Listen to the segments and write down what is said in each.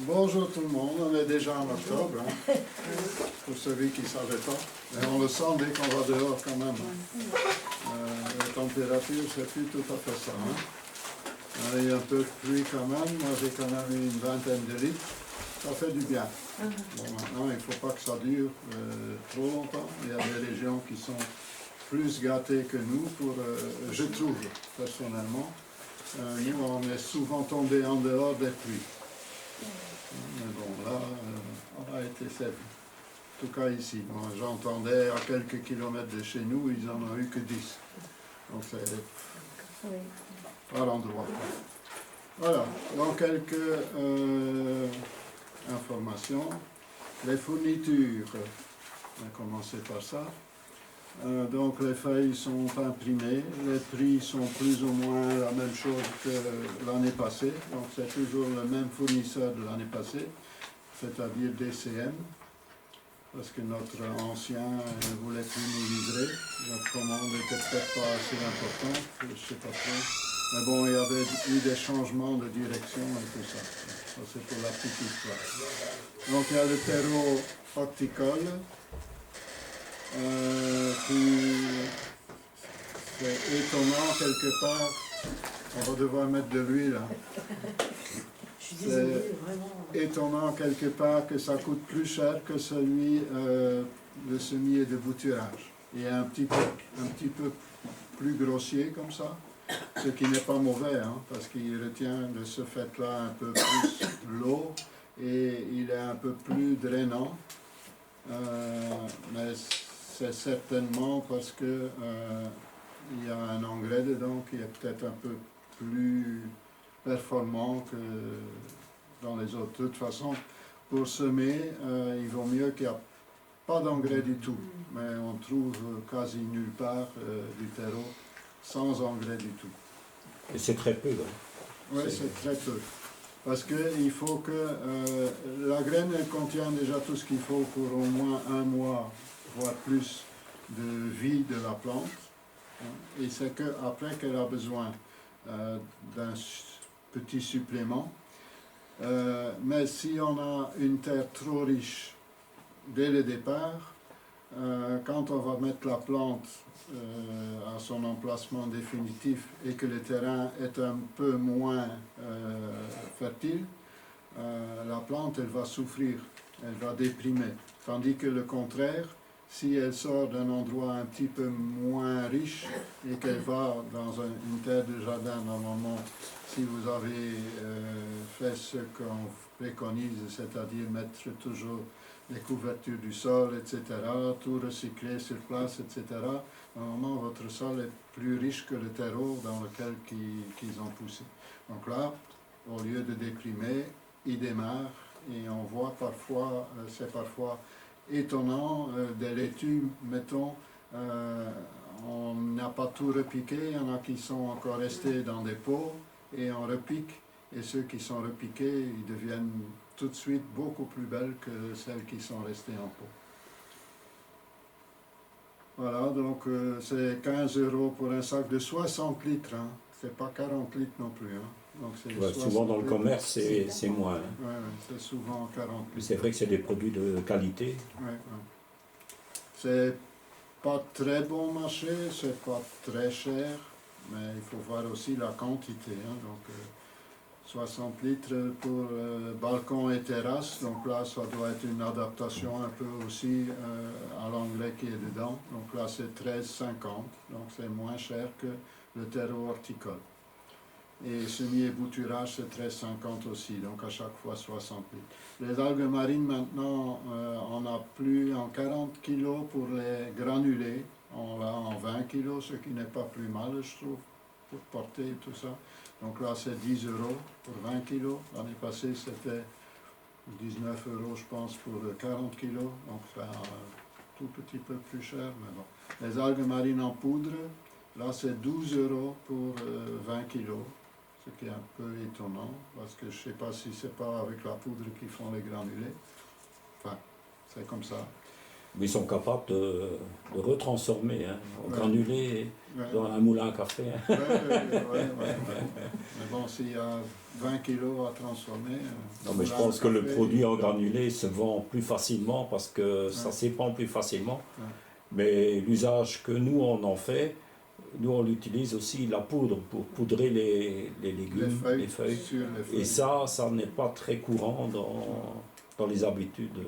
Bonjour tout le monde, on est déjà en octobre, hein, pour celui qui ne savait pas. Mais on le sent dès qu'on va dehors quand même. La température, c'est plus tout à fait ça. Hein. Il y a un peu de pluie quand même, moi j'ai quand même eu une vingtaine de litres. Ça fait du bien. Bon, maintenant, il ne faut pas que ça dure trop longtemps. Il y a des régions qui sont plus gâtées que nous, je trouve, personnellement. Nous, on est souvent tombé en dehors des pluies. Mais bon, là, on a été servi. En tout cas ici. Moi, j'entendais à quelques kilomètres de chez nous, ils n'en ont eu que 10. Donc c'est pas l'endroit. Voilà, donc quelques informations. Les fournitures, on va commencer par ça. Donc les feuilles sont imprimées, les prix sont plus ou moins la même chose que l'année passée, donc c'est toujours le même fournisseur de l'année passée, c'est-à-dire DCM, parce que notre ancien ne voulait plus nous livrer, notre commande n'était peut-être pas assez importante, je ne sais pas trop. Mais bon, il y avait eu des changements de direction et tout ça. Ça c'est pour la petite histoire. Donc il y a le terreau horticole. C'est étonnant quelque part. On va devoir mettre de l'huile. Hein. C'est étonnant quelque part que ça coûte plus cher que celui de semis et de bouturage. Il est un petit peu plus grossier comme ça, ce qui n'est pas mauvais, hein, parce qu'il retient de ce fait-là un peu plus l'eau et il est un peu plus drainant. Mais c'est certainement parce que il y a un engrais dedans qui est peut-être un peu plus performant que dans les autres. De toute façon, pour semer, il vaut mieux qu'il n'y ait pas d'engrais du tout. Mais on trouve quasi nulle part du terreau sans engrais du tout. Et c'est très peu. Hein. Oui, c'est très peu. Parce qu'il faut que la graine elle contient déjà tout ce qu'il faut pour au moins un mois, voire plus, de vie de la plante. Hein, et c'est qu'après qu'elle a besoin d'un petit supplément. Mais si on a une terre trop riche dès le départ, quand on va mettre la plante à son emplacement définitif et que le terrain est un peu moins fertile, la plante elle va souffrir, elle va déprimer. Tandis que le contraire, si elle sort d'un endroit un petit peu moins riche et qu'elle va dans une terre de jardin, normalement, si vous avez fait ce qu'on préconise, c'est-à-dire mettre toujours les couvertures du sol, etc., tout recycler sur place, etc., normalement votre sol est plus riche que le terreau dans lequel qu'ils ont poussé. Donc là, au lieu de déprimer, ils démarrent et on voit parfois, c'est parfois étonnant, des laitues, mettons, on n'a pas tout repiqué, il y en a qui sont encore restés dans des pots et on repique, et ceux qui sont repiqués, ils deviennent tout de suite beaucoup plus belles que celles qui sont restées en pot. Voilà, donc c'est 15 € pour un sac de 60 litres, hein. C'est pas 40 litres non plus. Hein. Donc Ouais, souvent dans le commerce, c'est moins. Hein. Ouais, c'est souvent 40 litres. Mais c'est vrai que c'est des produits de qualité. Ouais. C'est pas très bon marché, c'est pas très cher, mais il faut voir aussi la quantité. Hein. Donc 60 litres pour balcon et terrasse, donc là ça doit être une adaptation un peu aussi à l'engrais qui est dedans. Donc là c'est 13,50, donc c'est moins cher que le terreau horticole. Et semis et bouturage c'est 13,50 aussi, donc à chaque fois 60 litres. Les algues marines maintenant on a plus en 40 kg pour les granulés, on l'a en 20 kg, ce qui n'est pas plus mal je trouve, pour porter et tout ça. Donc là c'est 10 € pour 20 kg, l'année passée c'était 19 € je pense pour 40 kg, donc c'est un tout petit peu plus cher, mais bon. Les algues marines en poudre, là c'est 12 € pour 20 kg. Ce qui est un peu étonnant, parce que je ne sais pas si c'est pas avec la poudre qu'ils font les granulés. Enfin, c'est comme ça. Mais ils sont capables de retransformer hein, en granulé Ouais. dans un moulin à café. Hein. Ouais. Mais bon, s'il y a 20 kilos à transformer. Non, mais je pense que le produit en granulé se vend plus facilement parce que ça s'épand plus facilement. Ouais. Mais l'usage que nous on en fait, nous on utilise aussi la poudre pour poudrer les légumes, les feuilles. Sur les feuilles. Et ça n'est pas très courant dans les habitudes.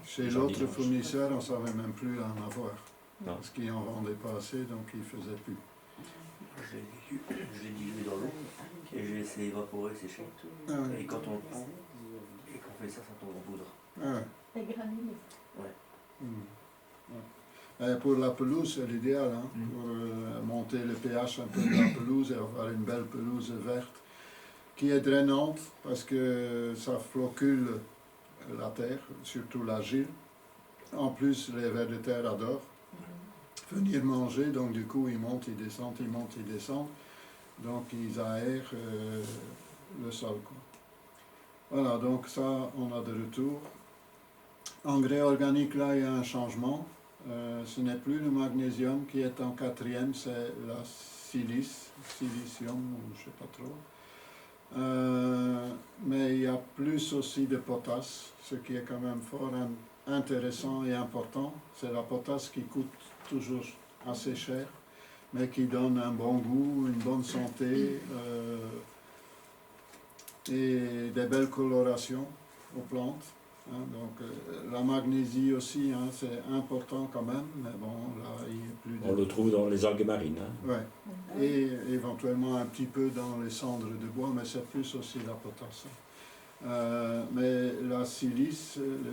Chez des l'autre jardinages. fournisseur, on ne savait même plus en avoir. Non. Parce qu'ils n'en vendaient pas assez, donc ils ne faisaient plus. Je l'ai dilué dans l'eau et je l'ai laissé évaporer, sécher. Ah ouais. Et quand on le prend et qu'on fait ça, ça tombe en poudre. Ah ouais. Les granulés. Et pour la pelouse, c'est l'idéal, hein, pour monter le pH un peu de la pelouse et avoir une belle pelouse verte qui est drainante parce que ça flocule la terre, surtout l'argile. En plus, les vers de terre adorent venir manger, donc du coup ils montent, ils descendent, ils montent, ils descendent. Donc ils aèrent le sol, quoi. Voilà, donc ça, on a de retour. Engrais organique, là, il y a un changement. Ce n'est plus le magnésium qui est en quatrième, c'est la silicium, ou je ne sais pas trop. Mais il y a plus aussi de potasse, ce qui est quand même fort intéressant et important. C'est la potasse qui coûte toujours assez cher, mais qui donne un bon goût, une bonne santé et des belles colorations aux plantes. Hein, donc la magnésie aussi, hein, c'est important quand même, mais bon, là il n'y a plus de... On le trouve dans les algues marines. Hein. Ouais. Et éventuellement un petit peu dans les cendres de bois, mais c'est plus aussi la potasse. Mais le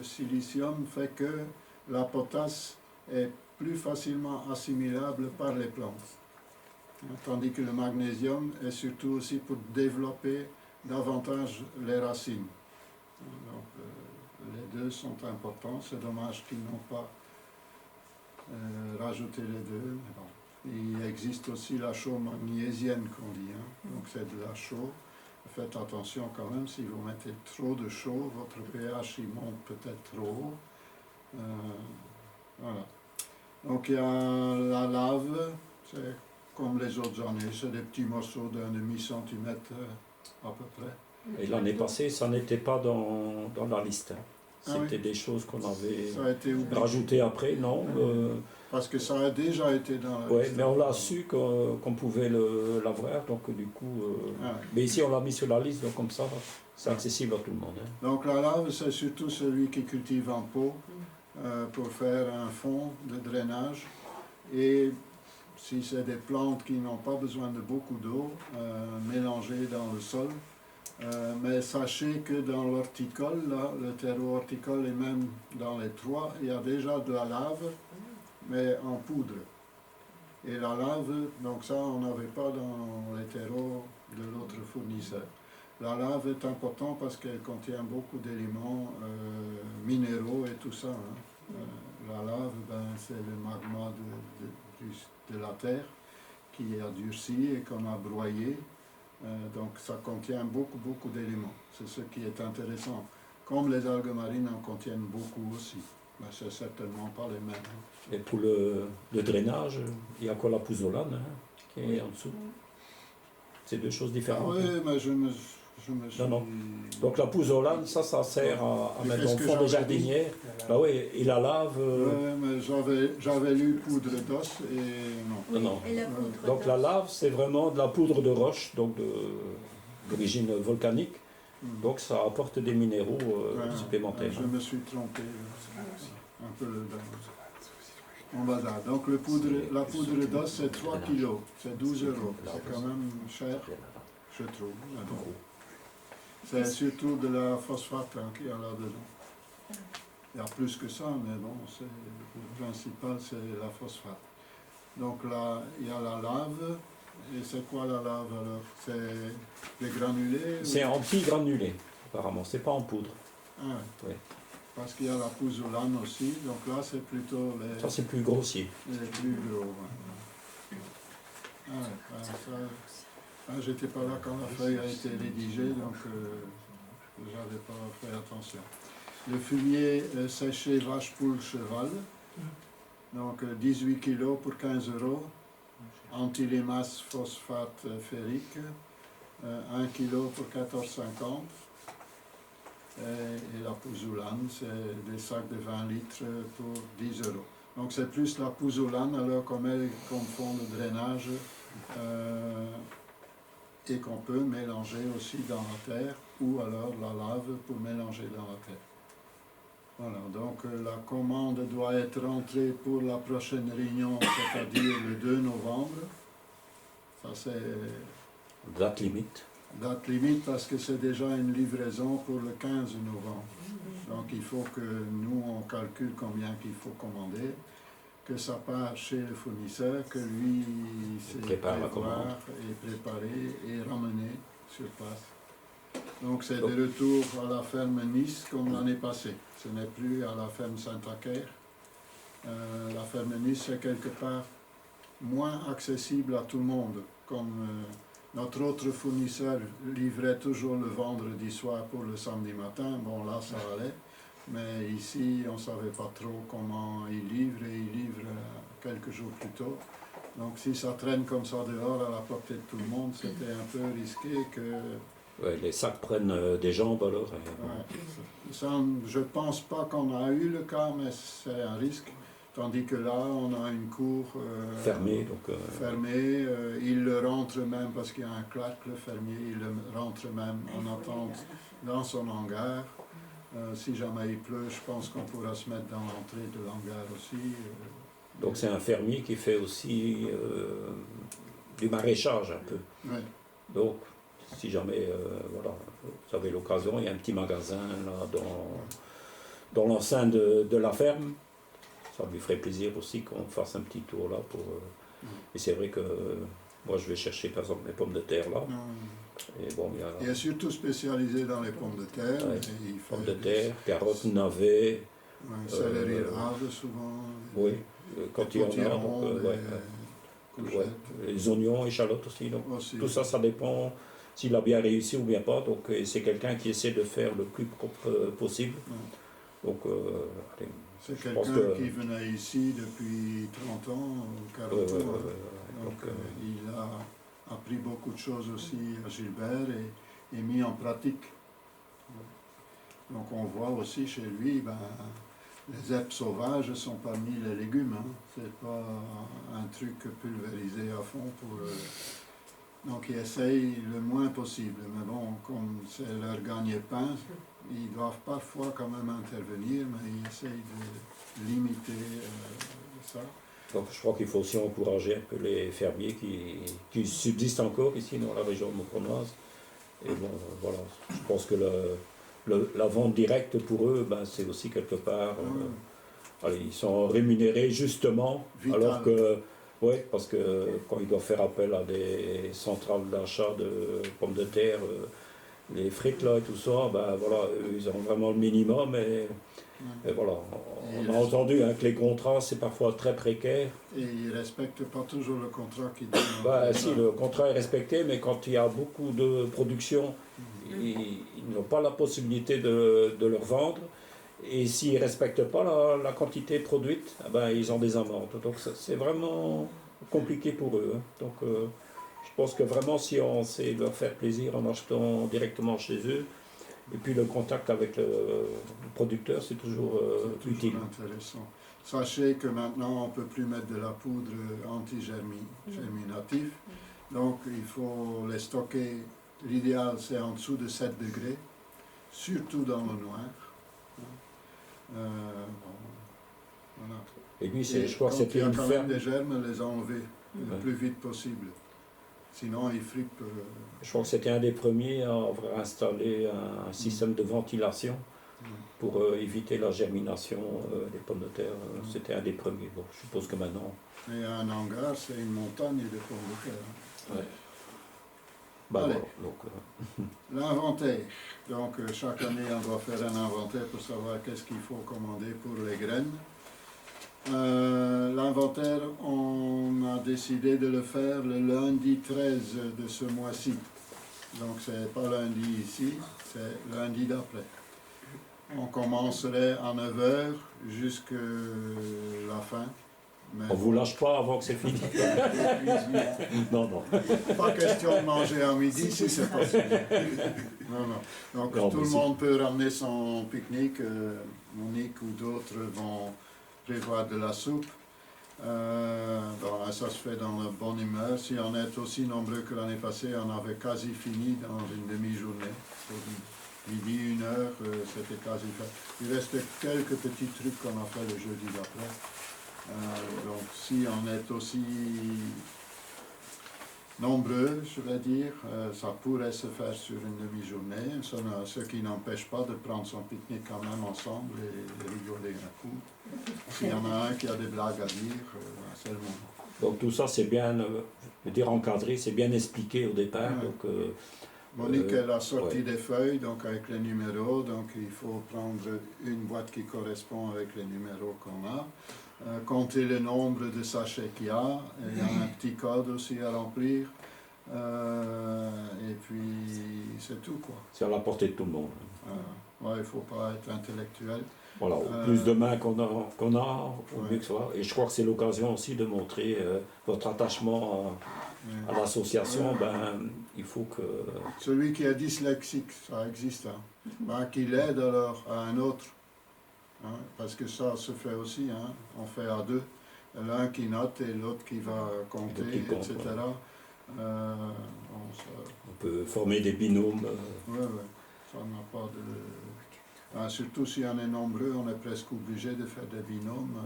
silicium fait que la potasse est plus facilement assimilable par les plantes. Tandis que le magnésium est surtout aussi pour développer davantage les racines. Donc, les deux sont importants, c'est dommage qu'ils n'ont pas rajouté les deux. Mais bon. Il existe aussi la chaux magnésienne qu'on dit, hein. Donc c'est de la chaux. Faites attention quand même, si vous mettez trop de chaux, votre pH il monte peut-être trop haut. Voilà. Donc il y a la lave, c'est comme les autres années, c'est des petits morceaux d'un demi-centimètre à peu près. Et l'année passée, ça n'était pas dans la liste. Hein. Ah C'était oui. des choses qu'on avait Ça a été oublié. rajoutées après, non Parce que ça a déjà été dans la ouais, liste. mais on l'a su qu'on pouvait l'avoir, donc du coup... Ah ouais. Mais ici, on l'a mis sur la liste, donc comme ça, c'est accessible à tout le monde. Hein. Donc la lave, c'est surtout celui qui cultive en pot pour faire un fond de drainage. Et si c'est des plantes qui n'ont pas besoin de beaucoup d'eau, mélangées dans le sol. Mais sachez que dans l'horticole, là, le terreau horticole et même dans les toits, il y a déjà de la lave, mais en poudre. Et la lave, donc ça, on n'avait pas dans les terreaux de l'autre fournisseur. La lave est importante parce qu'elle contient beaucoup d'éléments minéraux et tout ça. Hein. La lave, ben, c'est le magma de la terre qui a durci et qu'on a broyé. Donc ça contient beaucoup d'éléments. C'est ce qui est intéressant. Comme les algues marines en contiennent beaucoup aussi. Mais c'est certainement pas les mêmes. Et pour le drainage, il y a quoi la pouzzolane, hein, qui est en dessous. C'est deux choses Ah différentes. oui, Hein. mais je me suis... Non. Donc la pouzzolane, ça sert à Et mettre qu'est-ce au que fond des j'avais jardinières. Bah oui, et la lave... Oui, mais j'avais lu poudre d'os et non. Non. Et la poudre Donc la lave, c'est vraiment de la poudre de roche, donc d'origine volcanique. Donc ça apporte des minéraux supplémentaires. Je me suis trompé, un peu on va là. Donc la poudre d'os, c'est 3 kilos, c'est 12 €. C'est quand même cher, je trouve. Mais bon. C'est surtout de la phosphate hein, qu'il y a là-dedans. Il y a plus que ça, mais bon, le principal, c'est la phosphate. Donc là, il y a la lave. Et c'est quoi la lave alors? C'est des granulés? C'est en petits granulés, apparemment, c'est pas en poudre. Ah ouais. Ouais. Parce qu'il y a la pouzzolane aussi, donc là c'est plutôt Ça c'est plus grossier. les plus gros. Ouais. Ah ouais, j'étais pas là quand la feuille a été rédigée, donc j'avais pas fait attention. Le fumier séché vache, poule, cheval, Donc 18 kg pour 15 €. Antilémas phosphate ferrique, 1 kg pour 14,50. Et la pouzoulane, c'est des sacs de 20 litres pour 10 €. Donc c'est plus la pouzoulane, alors qu'on met comme fond de drainage et qu'on peut mélanger aussi dans la terre, ou alors la lave pour mélanger dans la terre. Voilà, donc la commande doit être rentrée pour la prochaine réunion, c'est-à-dire le 2 novembre. Ça c'est Date limite. date limite parce que c'est déjà une livraison pour le 15 novembre. Donc il faut que nous on calcule combien qu'il faut commander, que ça part chez le fournisseur, que lui sait prépare la prévoir commande. et préparer et ramener sur place. Donc c'est de retour à la ferme Nice comme l'année passée. Ce n'est plus à la ferme Saint-Acaire. La ferme Nice est quelque part moins accessible à tout le monde. Comme notre autre fournisseur livrait toujours le vendredi soir pour le samedi matin, bon là ça allait. Mais ici on ne savait pas trop comment il livre et il livre quelques jours plus tôt. Donc si ça traîne comme ça dehors à la portée de tout le monde, c'était un peu risqué que... Ouais, les sacs prennent des jambes alors. Ouais. Ça, je ne pense pas qu'on a eu le cas, mais c'est un risque. Tandis que là, on a une cour Fermée, donc. fermée. Il le rentre même, parce qu'il y a un Clark, le fermier, il le rentre même en attente dans son hangar. Si jamais il pleut, je pense qu'on pourra se mettre dans l'entrée de l'hangar aussi. Donc c'est un fermier qui fait aussi du maraîchage un peu. Ouais. Donc si jamais voilà, vous avez l'occasion, il y a un petit magasin là dans l'enceinte de la ferme. Ça lui ferait plaisir aussi qu'on fasse un petit tour là pour. Et c'est vrai que moi je vais chercher par exemple mes pommes de terre là. Et bon, Il est surtout spécialisé dans les pommes de terre. Ouais, Il fait pommes de terre, carottes, navets. céleri rave souvent. Oui, quand il y en a. Potirons, Donc, courgettes. les oignons, échalotes aussi. Donc, Aussi. tout ça, ça dépend s'il a bien réussi ou bien pas. Donc c'est quelqu'un qui essaie de faire le plus propre possible. Donc allez, c'est je pense quelqu'un que- qui venait ici depuis 30 ans ou 40 ans. Donc il a appris beaucoup de choses aussi à Gilbert et mis en pratique. Donc on voit aussi chez lui, ben, les herbes sauvages sont parmi les légumes. Hein. C'est pas un truc pulvérisé à fond pour... Donc ils essayent le moins possible. Mais bon, comme c'est leur gagne-pain, ils doivent parfois quand même intervenir, mais ils essayent de limiter ça. Donc je crois qu'il faut aussi encourager un peu les fermiers qui subsistent encore ici dans la région mauconoise. Et bon, voilà, je pense que la vente directe pour eux, ben, c'est aussi quelque part... allez, ils sont rémunérés justement, Vital. alors que... Oui, parce que quand ils doivent faire appel à des centrales d'achat de pommes de terre, les frites là et tout ça, ben voilà, eux, ils ont vraiment le minimum et voilà. On a entendu hein, que les contrats c'est parfois très précaire. Et ils ne respectent pas toujours le contrat qu'ils donnent. Ben, si le contrat est respecté, mais quand il y a beaucoup de production, ils n'ont pas la possibilité de leur vendre. Et s'ils ne respectent pas la quantité produite, eh ben, ils ont des amendes. Donc c'est vraiment compliqué pour eux. Hein. Donc je pense que vraiment si on sait leur faire plaisir en achetant directement chez eux, et puis le contact avec le producteur, c'est toujours utile. Intéressant. Sachez que maintenant on ne peut plus mettre de la poudre anti-germinative. Donc il faut les stocker. L'idéal c'est en dessous de 7 degrés, surtout dans le noir. Voilà. Et puis je crois que quand c'était il y a une quand ferme. même des germes, les enlever le plus vite possible. Sinon ils frippent. Je crois que c'était un des premiers à avoir installé un système de ventilation pour éviter la germination des pommes de terre. C'était un des premiers. Bon, je suppose que maintenant. Et un hangar, c'est une montagne de pommes de terre. Ouais. Bah, Allez. voilà, donc, L'inventaire. Donc chaque année on doit faire un inventaire pour savoir qu'est-ce qu'il faut commander pour les graines. L'inventaire, on a décidé de le faire le lundi 13 de ce mois-ci. Donc c'est pas lundi ici, c'est lundi d'après. on commencerait à 9 heures jusqu'à la fin. Mais On ne vous lâche pas avant que c'est fini. Non, non. pas question de manger à midi si c'est possible. Non, non. Donc Non, tout mais le si. monde peut ramener son pique-nique. Monique ou d'autres vont prévoir de la soupe. Bon, ça se fait dans la bonne humeur. Si on est aussi nombreux que l'année passée, on avait quasi fini dans une demi-journée. Midi, 1 heure, c'était quasi fait. Il restait quelques petits trucs qu'on a fait le jeudi d'après. Donc si on est aussi nombreux, je vais dire, ça pourrait se faire sur une demi-journée, ce qui n'empêche pas de prendre son pique-nique quand même ensemble et rigoler un coup. S'il y en a un qui a des blagues à dire, c'est le moment. Donc tout ça, c'est bien, je veux dire encadré, c'est bien expliqué au départ. Ouais. Donc, Monique, elle a sorti ouais. des feuilles donc avec les numéros, donc il faut prendre une boîte qui correspond avec les numéros qu'on a, compter le nombre de sachets qu'il y a, il y a un petit code aussi à remplir, et puis c'est tout quoi. c'est à la portée de tout le monde. Ouais, il ne faut pas être intellectuel. Voilà, au plus de mains qu'on a, au Ouais. mieux que ce soit. Et je crois que c'est l'occasion aussi de montrer votre attachement à l'association. Ben, il faut que... Celui qui est dyslexique, ça existe, hein. Ben, qu'il aide alors à un autre, hein, parce que ça se fait aussi, hein. On fait à deux, l'un qui note et l'autre qui va compter, L'autre qui compte, etc. ouais. Ça, On peut former des binômes. ouais, ça n'a pas de... Ben, surtout si on est nombreux, on est presque obligé de faire des binômes.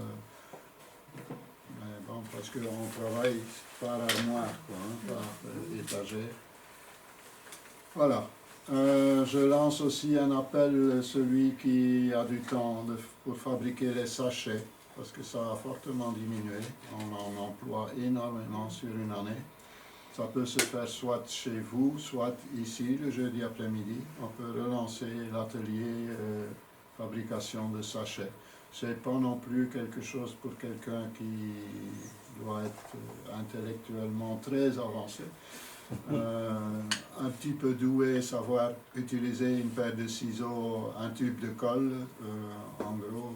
Mais bon, parce qu'on travaille par armoire, quoi, hein, par étagère. Voilà. Je lance aussi un appel, celui qui a du temps pour fabriquer les sachets, parce que ça a fortement diminué. On en emploie énormément sur une année. Ça peut se faire soit chez vous, soit ici, le jeudi après-midi. On peut relancer l'atelier fabrication de sachets. C'est pas non plus quelque chose pour quelqu'un qui doit être intellectuellement très avancé. Un petit peu doué, savoir utiliser une paire de ciseaux, un tube de colle, en gros,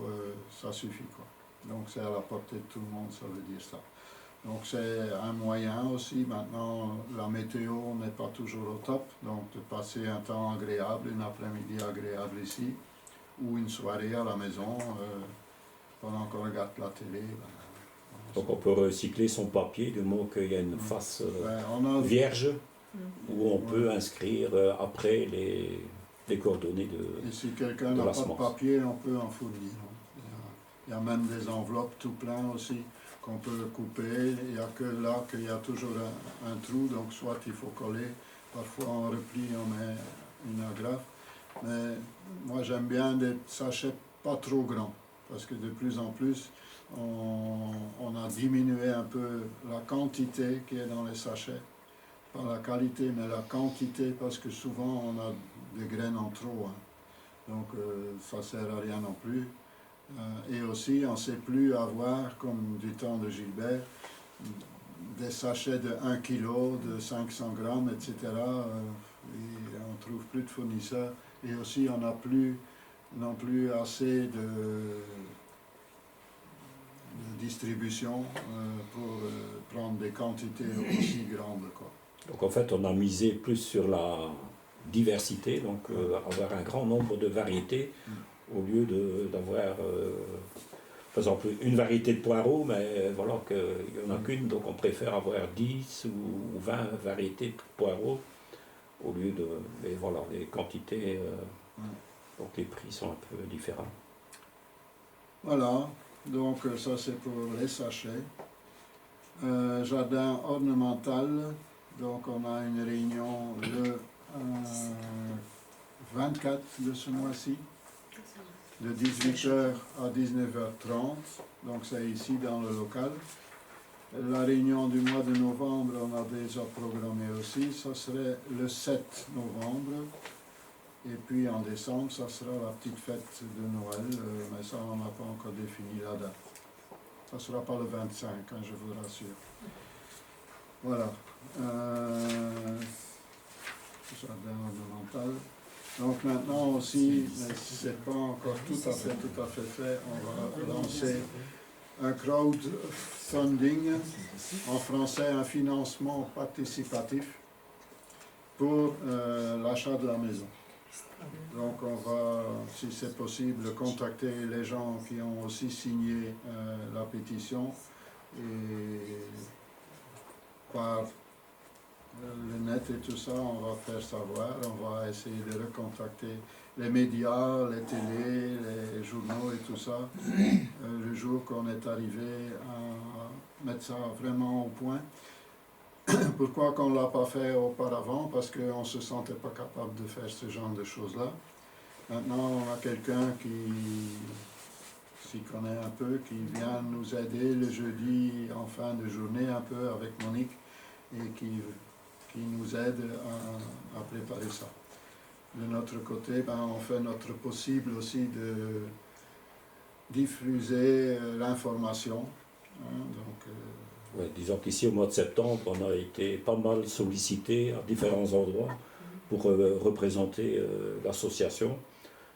ça suffit quoi. Donc c'est à la portée de tout le monde, ça veut dire ça. Donc c'est un moyen aussi, maintenant la météo n'est pas toujours au top, donc de passer un temps agréable, une après-midi agréable ici, ou une soirée à la maison, pendant qu'on regarde la télé. Donc on peut recycler son papier du moment qu'il y a une face vierge où on peut inscrire après les coordonnées de... Et si quelqu'un n'a pas de papier, on peut en fournir. Il y a même des enveloppes tout plein aussi qu'on peut couper. Il n'y a que là qu'il y a toujours un trou, donc soit il faut coller, parfois on replie, on met une agrafe. Mais moi j'aime bien des sachets pas trop grands, parce que de plus en plus on a diminué un peu la quantité qui est dans les sachets. Pas la qualité, mais la quantité, parce que souvent on a des graines en trop. Hein. Donc ça ne sert à rien non plus. Et aussi, on ne sait plus avoir, comme du temps de Gilbert, des sachets de 1 kg, de 500 grammes, etc. Et on ne trouve plus de fournisseurs. Et aussi, on n'a plus non plus assez de distribution pour prendre des quantités aussi grandes, quoi. Donc en fait, on a misé plus sur la diversité, donc avoir un grand nombre de variétés, au lieu d'avoir, par exemple, une variété de poireaux, mais voilà, qu'il n'y en a qu'une, donc on préfère avoir 10 ou 20 variétés de poireaux, au lieu de... Mais voilà, les quantités, donc les prix sont un peu différents. Voilà, donc ça c'est pour les sachets. Jardin ornemental, donc on a une réunion le 24 de ce mois-ci, de 18h à 19h30, donc c'est ici dans le local. La réunion du mois de novembre, on a déjà programmé aussi, ça serait le 7 novembre. Et puis en décembre, ça sera la petite fête de Noël, mais ça on n'a pas encore défini la date. Ça ne sera pas le 25, hein, je vous rassure. Voilà. Jardin ornemental. Donc maintenant aussi, mais ce n'est pas encore tout à fait fait, on va lancer un crowdfunding, en français un financement participatif pour l'achat de la maison. Donc on va, si c'est possible, contacter les gens qui ont aussi signé la pétition et par le net et tout ça, on va faire savoir, on va essayer de recontacter les médias, les télés, les journaux et tout ça, le jour qu'on est arrivé à mettre ça vraiment au point. Pourquoi qu'on ne l'a pas fait auparavant? Parce qu'on ne se sentait pas capable de faire ce genre de choses-là. Maintenant, on a quelqu'un qui s'y connaît un peu, qui vient nous aider le jeudi en fin de journée un peu avec Monique et qui nous aide à préparer ça. De notre côté, on fait notre possible aussi de diffuser l'information. Ouais, disons qu'ici au mois de septembre, on a été pas mal sollicité à différents endroits pour représenter l'association.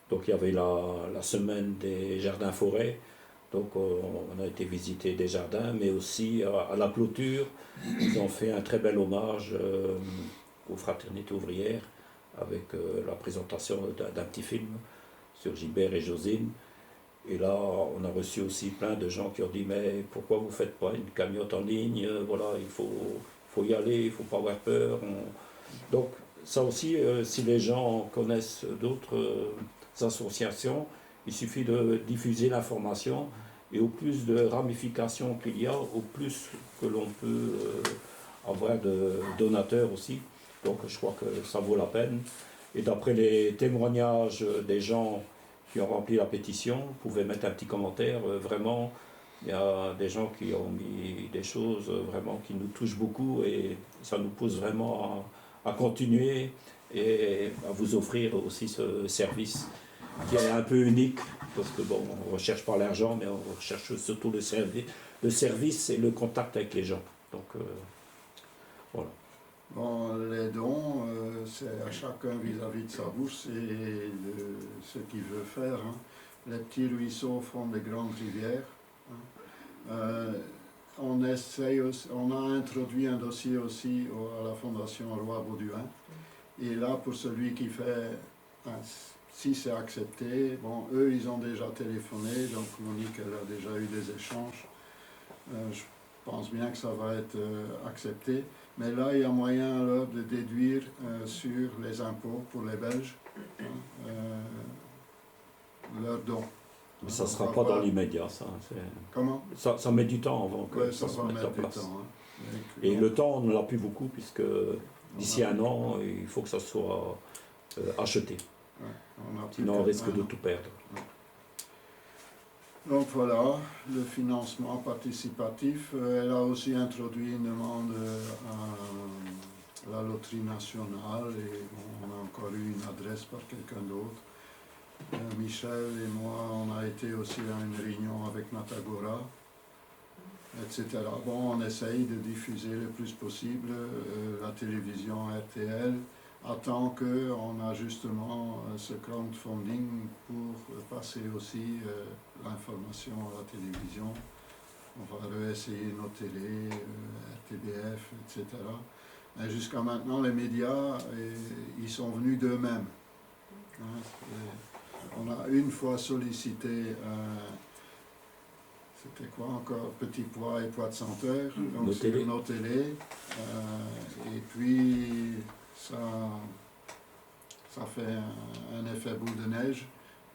Donc il y avait la semaine des jardins-forêts, donc on a été visiter des jardins, mais aussi à la clôture, ils ont fait un très bel hommage aux fraternités ouvrières avec la présentation d'un petit film sur Gilbert et Josine. Et là, on a reçu aussi plein de gens qui ont dit « Mais pourquoi vous ne faites pas une cagnotte en ligne? Voilà, il faut y aller, il ne faut pas avoir peur. » Donc ça aussi, si les gens connaissent d'autres associations, il suffit de diffuser l'information et au plus de ramifications qu'il y a, au plus que l'on peut avoir de donateurs aussi. Donc je crois que ça vaut la peine. Et d'après les témoignages des gens qui ont rempli la pétition, vous pouvez mettre un petit commentaire. Vraiment, il y a des gens qui ont mis des choses vraiment qui nous touchent beaucoup et ça nous pousse vraiment à continuer et à vous offrir aussi ce service qui est un peu unique parce que bon, on ne recherche pas l'argent, mais on recherche surtout le service et le contact avec les gens. Donc voilà. Bon, les dons, c'est à chacun vis-à-vis de sa bourse et de ce qu'il veut faire. Hein. Les petits ruisseaux font des grandes rivières. Hein. On a introduit un dossier aussi à la Fondation Roi Baudouin. Et là, pour celui qui fait, si c'est accepté, bon, eux, ils ont déjà téléphoné, donc Monique, elle a déjà eu des échanges. Je pense bien que ça va être accepté. Mais là, il y a moyen là, de déduire sur les impôts pour les Belges leurs dons. Mais ça ne sera pas dans l'immédiat, ça. Comment? Ça met du temps avant que ça se mette en place. Temps, hein. Et le temps, on ne l'a plus beaucoup, puisque d'ici un an, il faut que ça soit acheté. Ouais, sinon, on risque de tout perdre. Ouais. Donc voilà, le financement participatif. Elle a aussi introduit une demande à la loterie nationale et bon, on a encore eu une adresse par quelqu'un d'autre. Michel et moi, on a été aussi à une réunion avec Natagora, etc. Bon, on essaye de diffuser le plus possible la télévision RTL, attend qu'on a justement ce crowdfunding pour passer aussi l'information à la télévision. On va réessayer nos télés, RTBF, etc. Et jusqu'à maintenant, les médias, ils sont venus d'eux-mêmes. Hein, on a une fois sollicité, c'était quoi encore, Petit Pois et Pois de Senteur, donc sur nos télés, et puis ça fait un effet boule de neige.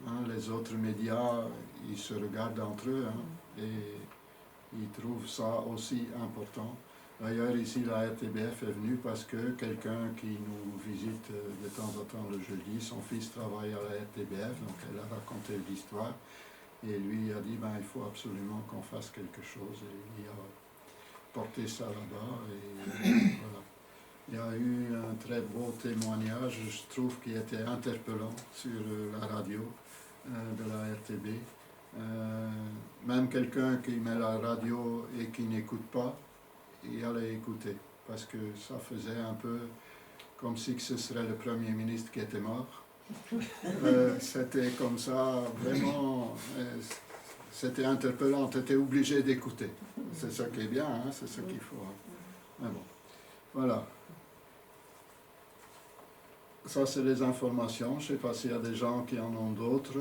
Hein, les autres médias, ils se regardent entre eux hein, et ils trouvent ça aussi important. D'ailleurs, ici, la RTBF est venue parce que quelqu'un qui nous visite de temps en temps le jeudi, son fils travaille à la RTBF, donc elle a raconté l'histoire. Et lui a dit, il faut absolument qu'on fasse quelque chose. Et il a porté ça là-bas. Et voilà. Il y a eu un très beau témoignage, je trouve, qui était interpellant sur la radio de la RTB. Même quelqu'un qui met la radio et qui n'écoute pas, il allait écouter, parce que ça faisait un peu comme si ce serait le Premier ministre qui était mort. C'était comme ça, vraiment, c'était interpellant, tu étais obligé d'écouter. C'est ça qui est bien, hein, c'est ce qu'il faut. Hein. Mais bon, voilà. Ça, c'est les informations. Je ne sais pas s'il y a des gens qui en ont d'autres.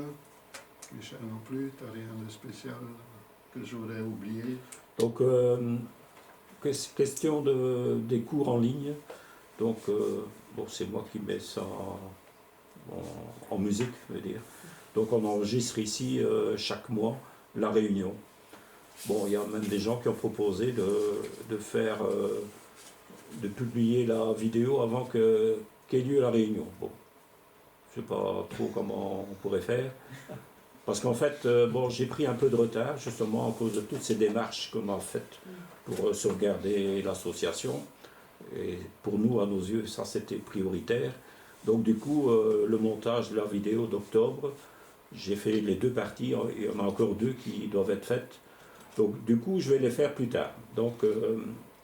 Michel non plus, tu n'as rien de spécial que j'aurais oublié. Donc, question des cours en ligne. Donc, bon, c'est moi qui mets ça en musique, je veux dire. Donc, on enregistre ici chaque mois la réunion. Bon, il y a même des gens qui ont proposé de faire, de publier la vidéo avant qu'ait lieu la réunion. Bon, je ne sais pas trop comment on pourrait faire. Parce qu'en fait, bon, j'ai pris un peu de retard, justement, à cause de toutes ces démarches qu'on a faites pour sauvegarder l'association. Et pour nous, à nos yeux, ça, c'était prioritaire. Donc, du coup, le montage de la vidéo d'octobre, j'ai fait les 2 parties, il y en a encore 2 qui doivent être faites. Donc, du coup, je vais les faire plus tard. Donc,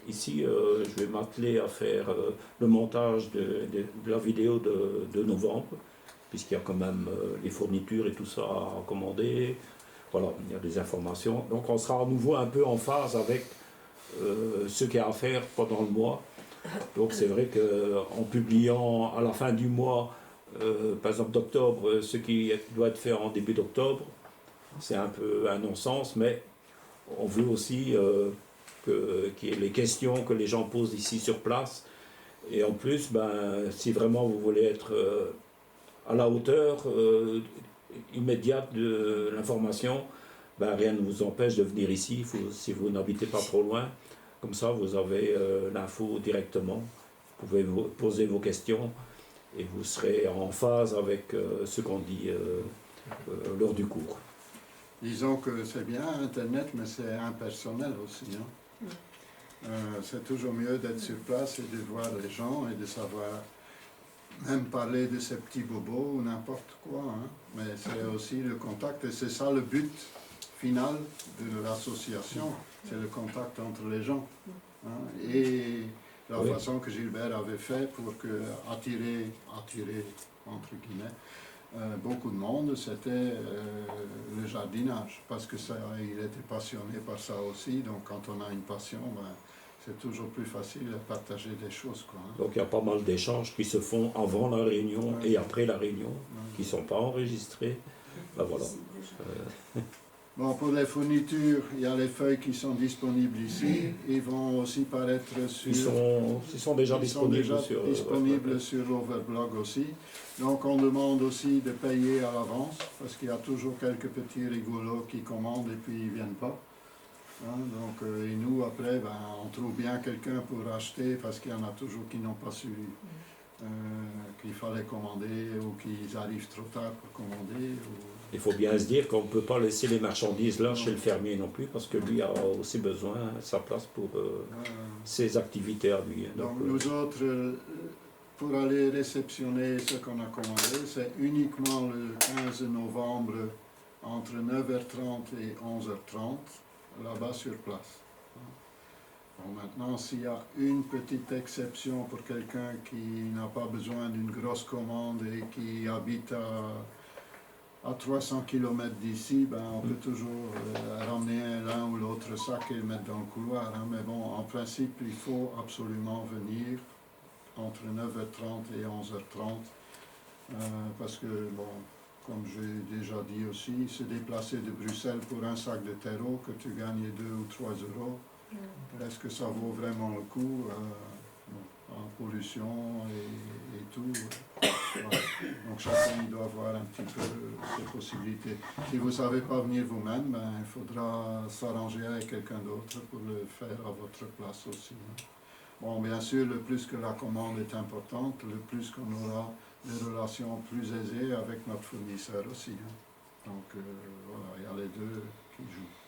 ici, je vais m'atteler à faire le montage de la vidéo de novembre, puisqu'il y a quand même les fournitures et tout ça à commander. Voilà, il y a des informations. Donc, on sera à nouveau un peu en phase avec ce qu'il y a à faire pendant le mois. Donc, c'est vrai qu'en publiant à la fin du mois, par exemple d'octobre, ce qui doit être fait en début d'octobre, c'est un peu un non-sens, mais on veut aussi qu'il y ait les questions que les gens posent ici sur place. Et en plus, ben, si vraiment vous voulez être à la hauteur immédiate de l'information, ben, rien ne vous empêche de venir ici si vous n'habitez pas trop loin. Comme ça, vous avez l'info directement. Vous pouvez vous poser vos questions et vous serez en phase avec ce qu'on dit lors du cours. Disons que c'est bien Internet, mais c'est impersonnel aussi. Hein. C'est toujours mieux d'être sur place et de voir les gens et de savoir même parler de ces petits bobos ou n'importe quoi. Hein. Mais c'est aussi le contact et c'est ça le but final de l'association, c'est le contact entre les gens. Hein. Et la façon que Gilbert avait fait pour attirer entre guillemets, beaucoup de monde, c'était le jardinage, parce que il était passionné par ça aussi, donc quand on a une passion, ben, c'est toujours plus facile de partager des choses. Quoi, hein. Donc il y a pas mal d'échanges qui se font avant la réunion et après la réunion, qui ne sont pas enregistrés. Ben voilà. Bon, pour les fournitures, il y a les feuilles qui sont disponibles ici. Ils vont aussi paraître sur... Ils sont déjà disponibles sur l'Overblog aussi. Donc on demande aussi de payer à l'avance, parce qu'il y a toujours quelques petits rigolos qui commandent et puis ils ne viennent pas. Hein, donc, et nous, après, ben, on trouve bien quelqu'un pour acheter, parce qu'il y en a toujours qui n'ont pas su qu'il fallait commander, ou qu'ils arrivent trop tard pour commander. Il faut bien se dire qu'on ne peut pas laisser les marchandises là chez le fermier non plus, parce que lui a aussi besoin de sa place pour ses activités à lui. Donc nous autres, pour aller réceptionner ce qu'on a commandé, c'est uniquement le 15 novembre entre 9h30 et 11h30, là-bas sur place. Bon, maintenant, s'il y a une petite exception pour quelqu'un qui n'a pas besoin d'une grosse commande et qui habite à 300 km d'ici, ben, on peut toujours ramener l'un ou l'autre sac et le mettre dans le couloir. Hein. Mais bon, en principe, il faut absolument venir entre 9h30 et 11h30 parce que, bon, comme j'ai déjà dit aussi, se déplacer de Bruxelles pour un sac de terreau que tu gagnes 2 ou 3 euros, est-ce que ça vaut vraiment le coup en pollution et tout. Voilà. Donc chacun doit avoir un petit peu ses possibilités. Si vous ne savez pas venir vous-même, ben, il faudra s'arranger avec quelqu'un d'autre pour le faire à votre place aussi. Bon, bien sûr, le plus que la commande est importante, le plus qu'on aura des relations plus aisées avec notre fournisseur aussi. Donc voilà, il y a les deux qui jouent.